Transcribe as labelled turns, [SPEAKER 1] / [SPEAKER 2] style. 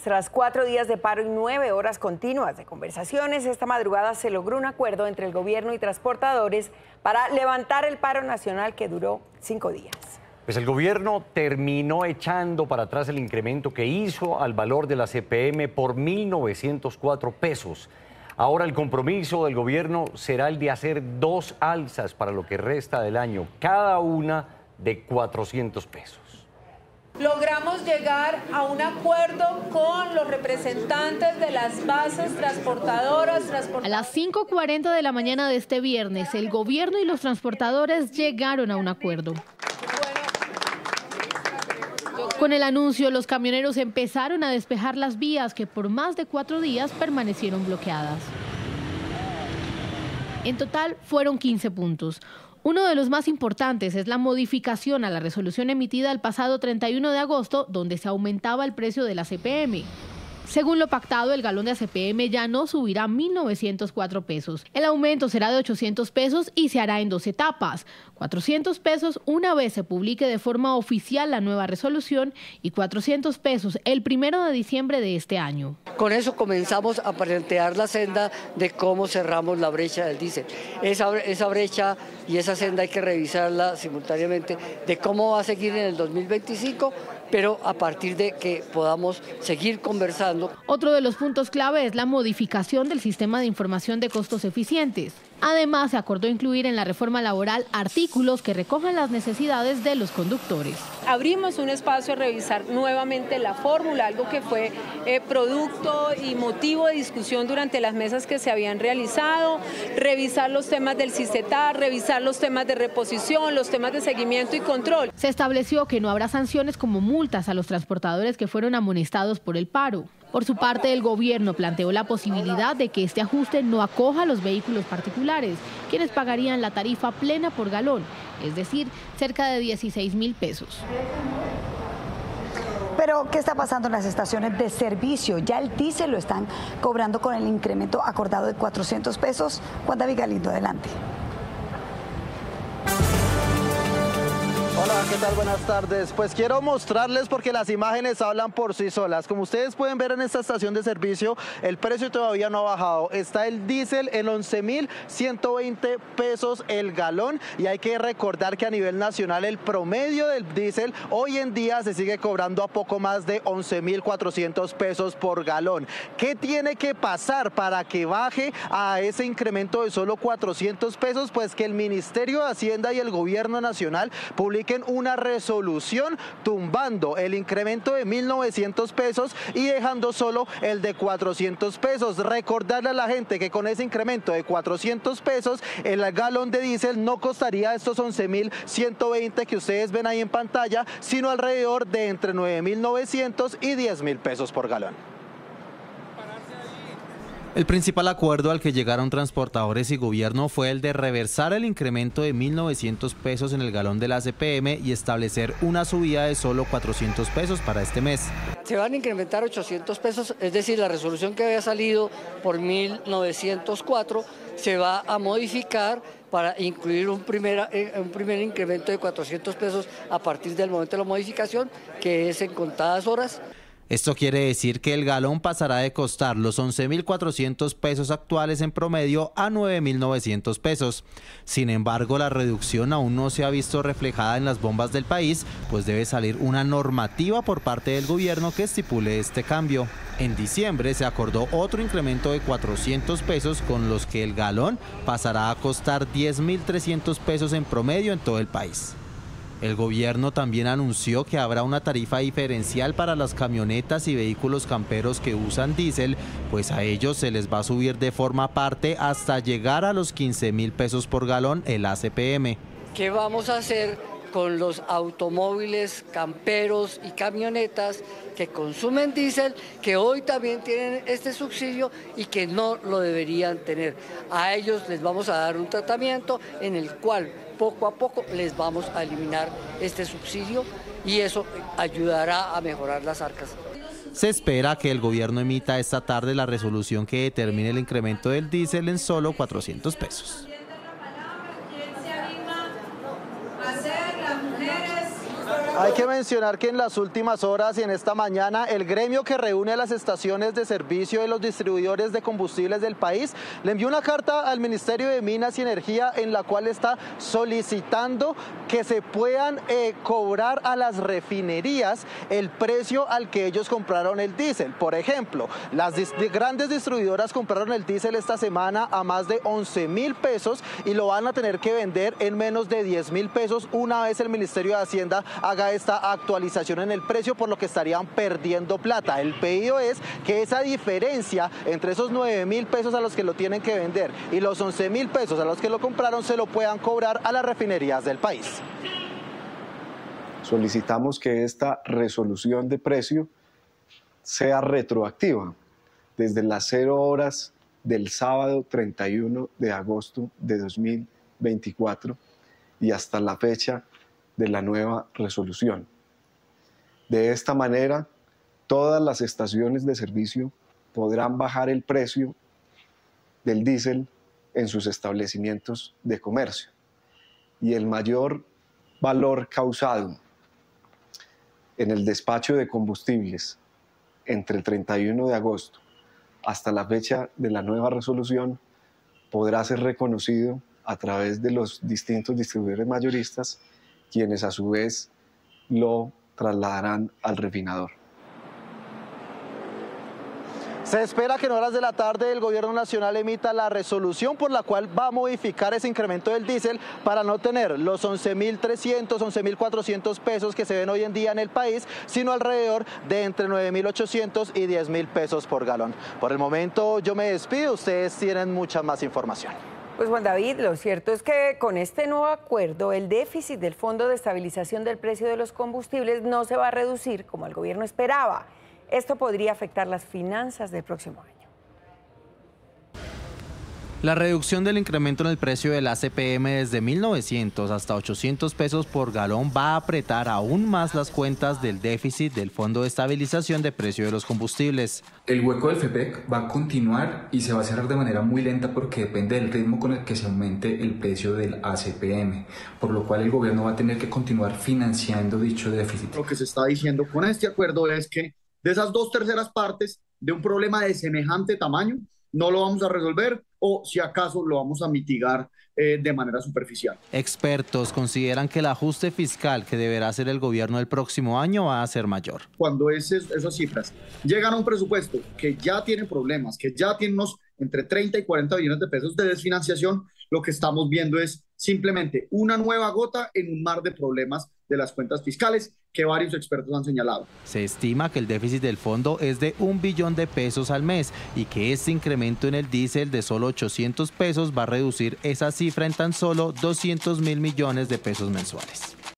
[SPEAKER 1] Tras 4 días de paro y 9 horas continuas de conversaciones, esta madrugada se logró un acuerdo entre el gobierno y transportadores para levantar el paro nacional que duró 5 días.
[SPEAKER 2] Pues el gobierno terminó echando para atrás el incremento que hizo al valor de la CPM por 1.904 pesos. Ahora el compromiso del gobierno será el de hacer 2 alzas para lo que resta del año, cada una de 400 pesos.
[SPEAKER 3] Logramos llegar a un acuerdo con los representantes de las bases transportadoras.
[SPEAKER 4] A las 5:40 de la mañana de este viernes, el gobierno y los transportadores llegaron a un acuerdo. Con el anuncio, los camioneros empezaron a despejar las vías que por más de 4 días permanecieron bloqueadas. En total fueron 15 puntos. Uno de los más importantes es la modificación a la resolución emitida el pasado 31 de agosto, donde se aumentaba el precio de la CPM. Según lo pactado, el galón de CPM ya no subirá a 1.904 pesos. El aumento será de 800 pesos y se hará en 2 etapas. 400 pesos una vez se publique de forma oficial la nueva resolución y 400 pesos el 1 de diciembre de este año.
[SPEAKER 5] Con eso comenzamos a plantear la senda de cómo cerramos la brecha del diésel. Esa brecha y esa senda hay que revisarla simultáneamente de cómo va a seguir en el 2025, pero a partir de que podamos seguir conversando.
[SPEAKER 4] Otro de los puntos clave es la modificación del sistema de información de costos eficientes. Además, se acordó incluir en la reforma laboral artículos que recojan las necesidades de los conductores.
[SPEAKER 3] Abrimos un espacio a revisar nuevamente la fórmula, algo que fue producto y motivo de discusión durante las mesas que se habían realizado, revisar los temas del CISETAR, revisar los temas de reposición, los temas de seguimiento y control.
[SPEAKER 4] Se estableció que no habrá sanciones como multas a los transportadores que fueron amonestados por el paro. Por su parte, el gobierno planteó la posibilidad de que este ajuste no acoja a los vehículos particulares, quienes pagarían la tarifa plena por galón, es decir, cerca de 16.000 pesos.
[SPEAKER 6] Pero, ¿qué está pasando en las estaciones de servicio? Ya el diésel lo están cobrando con el incremento acordado de 400 pesos. Juan David Galindo, adelante.
[SPEAKER 7] Hola, ¿qué tal? Buenas tardes. Pues quiero mostrarles porque las imágenes hablan por sí solas. Como ustedes pueden ver en esta estación de servicio, el precio todavía no ha bajado. Está el diésel en 11.120 pesos el galón y hay que recordar que a nivel nacional el promedio del diésel hoy en día se sigue cobrando a poco más de 11.400 pesos por galón. ¿Qué tiene que pasar para que baje a ese incremento de solo 400 pesos? Pues que el Ministerio de Hacienda y el Gobierno Nacional publiquen una resolución tumbando el incremento de 1.900 pesos y dejando solo el de 400 pesos. Recordarle a la gente que con ese incremento de 400 pesos el galón de diésel no costaría estos 11.120 que ustedes ven ahí en pantalla, sino alrededor de entre 9.900 y 10.000 pesos por galón.
[SPEAKER 8] El principal acuerdo al que llegaron transportadores y gobierno fue el de reversar el incremento de 1.900 pesos en el galón de la CPM y establecer una subida de solo 400 pesos para este mes.
[SPEAKER 5] Se van a incrementar 800 pesos, es decir, la resolución que había salido por 1.904 se va a modificar para incluir un primer incremento de 400 pesos a partir del momento de la modificación, que es en contadas horas.
[SPEAKER 8] Esto quiere decir que el galón pasará de costar los 11.400 pesos actuales en promedio a 9.900 pesos. Sin embargo, la reducción aún no se ha visto reflejada en las bombas del país, pues debe salir una normativa por parte del gobierno que estipule este cambio. En diciembre se acordó otro incremento de 400 pesos con los que el galón pasará a costar 10.300 pesos en promedio en todo el país. El gobierno también anunció que habrá una tarifa diferencial para las camionetas y vehículos camperos que usan diésel, pues a ellos se les va a subir de forma aparte hasta llegar a los 15.000 pesos por galón el ACPM.
[SPEAKER 5] ¿Qué vamos a hacer con los automóviles, camperos y camionetas que consumen diésel, que hoy también tienen este subsidio y que no lo deberían tener? A ellos les vamos a dar un tratamiento en el cual poco a poco les vamos a eliminar este subsidio y eso ayudará a mejorar las arcas.
[SPEAKER 8] Se espera que el gobierno emita esta tarde la resolución que determine el incremento del diésel en solo 400 pesos.
[SPEAKER 7] Hay que mencionar que en las últimas horas y en esta mañana el gremio que reúne a las estaciones de servicio de los distribuidores de combustibles del país le envió una carta al Ministerio de Minas y Energía en la cual está solicitando que se puedan cobrar a las refinerías el precio al que ellos compraron el diésel. Por ejemplo, las grandes distribuidoras compraron el diésel esta semana a más de 11.000 pesos y lo van a tener que vender en menos de 10.000 pesos una vez el Ministerio de Hacienda haga esta actualización en el precio, por lo que estarían perdiendo plata. El pedido es que esa diferencia entre esos 9.000 pesos a los que lo tienen que vender y los 11.000 pesos a los que lo compraron se lo puedan cobrar a las refinerías del país.
[SPEAKER 9] Solicitamos que esta resolución de precio sea retroactiva desde las 0 horas del sábado 31 de agosto de 2024 y hasta la fecha de la nueva resolución. De esta manera, todas las estaciones de servicio podrán bajar el precio del diésel en sus establecimientos de comercio y el mayor valor causado en el despacho de combustibles entre el 31 de agosto hasta la fecha de la nueva resolución podrá ser reconocido a través de los distintos distribuidores mayoristas, quienes a su vez lo trasladarán al refinador.
[SPEAKER 7] Se espera que en horas de la tarde el gobierno nacional emita la resolución por la cual va a modificar ese incremento del diésel para no tener los 11.300, 11.400 pesos que se ven hoy en día en el país, sino alrededor de entre 9.800 y 10.000 pesos por galón. Por el momento yo me despido, ustedes tienen mucha más información.
[SPEAKER 1] Pues Juan David, lo cierto es que con este nuevo acuerdo el déficit del Fondo de Estabilización del Precio de los Combustibles no se va a reducir como el gobierno esperaba. Esto podría afectar las finanzas del próximo año.
[SPEAKER 8] La reducción del incremento en el precio del ACPM desde 1.900 hasta 800 pesos por galón va a apretar aún más las cuentas del déficit del Fondo de Estabilización de Precio de los Combustibles.
[SPEAKER 10] El hueco del FEPEC va a continuar y se va a cerrar de manera muy lenta porque depende del ritmo con el que se aumente el precio del ACPM, por lo cual el gobierno va a tener que continuar financiando dicho déficit.
[SPEAKER 11] Lo que se está diciendo con este acuerdo es que de esas 2/3 partes de un problema de semejante tamaño, no lo vamos a resolver o si acaso lo vamos a mitigar de manera superficial.
[SPEAKER 8] Expertos consideran que el ajuste fiscal que deberá hacer el gobierno el próximo año va a ser mayor.
[SPEAKER 11] Cuando esas cifras llegan a un presupuesto que ya tiene problemas, que ya tiene unos entre 30 y 40 billones de pesos de desfinanciación, lo que estamos viendo es simplemente una nueva gota en un mar de problemas de las cuentas fiscales que varios expertos han señalado.
[SPEAKER 8] Se estima que el déficit del fondo es de 1 billón de pesos al mes y que este incremento en el diésel de solo 800 pesos va a reducir esa cifra en tan solo 200.000 millones de pesos mensuales.